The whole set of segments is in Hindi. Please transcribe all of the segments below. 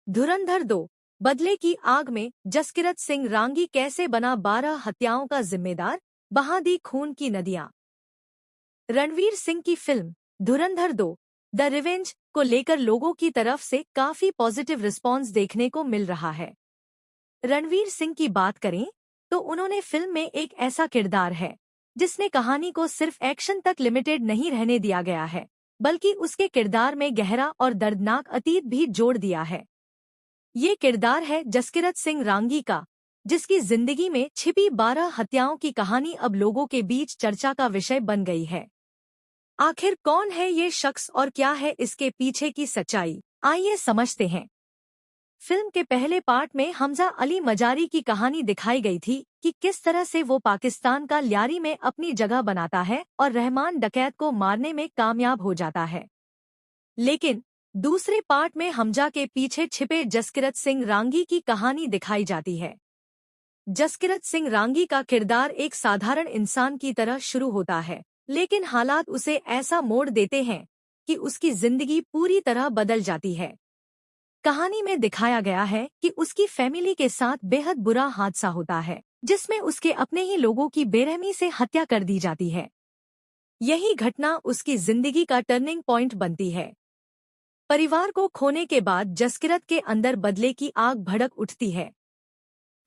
धुरंधर 2 बदले की आग में जसकिरत सिंह रांगी कैसे बना 12 हत्याओं का जिम्मेदार, बहा दी खून की नदियां। रणवीर सिंह की फिल्म धुरंधर 2 द रिवेंज को लेकर लोगों की तरफ से काफी पॉजिटिव रिस्पांस देखने को मिल रहा है। रणवीर सिंह की बात करें तो उन्होंने फिल्म में एक ऐसा किरदार है जिसने कहानी को सिर्फ एक्शन तक लिमिटेड नहीं रहने दिया गया है, बल्कि उसके किरदार में गहरा और दर्दनाक अतीत भी जोड़ दिया है। ये किरदार है जसकिरत सिंह रांगी का, जिसकी जिंदगी में छिपी 12 हत्याओं की कहानी अब लोगों के बीच चर्चा का विषय बन गई है। आखिर कौन है ये शख्स और क्या है इसके पीछे की सच्चाई, आइए समझते हैं। फिल्म के पहले पार्ट में हमजा अली मजारी की कहानी दिखाई गई थी कि किस तरह से वो पाकिस्तान का ल्यारी में अपनी जगह बनाता है और रहमान डकैत को मारने में कामयाब हो जाता है। लेकिन दूसरे पार्ट में हमजा के पीछे छिपे जसकिरत सिंह रांगी की कहानी दिखाई जाती है। जसकिरत सिंह रांगी का किरदार एक साधारण इंसान की तरह शुरू होता है, लेकिन हालात उसे ऐसा मोड़ देते हैं कि उसकी जिंदगी पूरी तरह बदल जाती है। कहानी में दिखाया गया है कि उसकी फैमिली के साथ बेहद बुरा हादसा होता है, जिसमें उसके अपने ही लोगों की बेरहमी से हत्या कर दी जाती है। यही घटना उसकी जिंदगी का टर्निंग पॉइंट बनती है। परिवार को खोने के बाद जसकिरत के अंदर बदले की आग भड़क उठती है।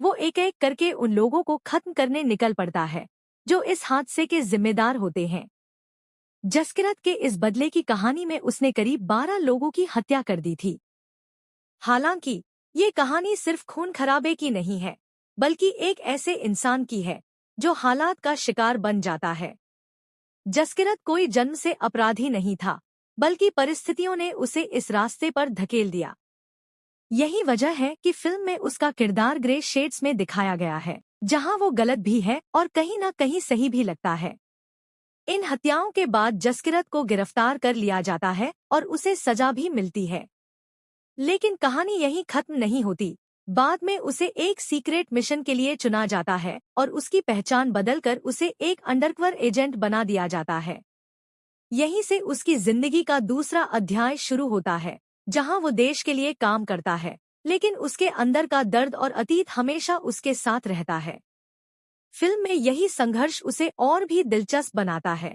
वो एक एक करके उन लोगों को खत्म करने निकल पड़ता है जो इस हादसे के जिम्मेदार होते हैं। जसकिरत के इस बदले की कहानी में उसने करीब 12 लोगों की हत्या कर दी थी। हालांकि ये कहानी सिर्फ खून खराबे की नहीं है, बल्कि एक ऐसे इंसान की है जो हालात का शिकार बन जाता है। जसकिरत कोई जन्म से अपराधी नहीं था, बल्कि परिस्थितियों ने उसे इस रास्ते पर धकेल दिया। यही वजह है कि फिल्म में उसका किरदार ग्रे शेड्स में दिखाया गया है, जहां वो गलत भी है और कहीं न कहीं सही भी लगता है। इन हत्याओं के बाद जसकिरत को गिरफ्तार कर लिया जाता है और उसे सजा भी मिलती है। लेकिन कहानी यहीं खत्म नहीं होती। बाद में उसे एक सीक्रेट मिशन के लिए चुना जाता है और उसकी पहचान बदलकर उसे एक अंडरकवर एजेंट बना दिया जाता है। यहीं से उसकी जिंदगी का दूसरा अध्याय शुरू होता है, जहां वो देश के लिए काम करता है, लेकिन उसके अंदर का दर्द और अतीत हमेशा उसके साथ रहता है। फिल्म में यही संघर्ष उसे और भी दिलचस्प बनाता है।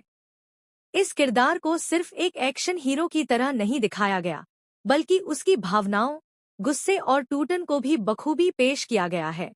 इस किरदार को सिर्फ एक एक्शन हीरो की तरह नहीं दिखाया गया, बल्कि उसकी भावनाओं, गुस्से और टूटन को भी बखूबी पेश किया गया है।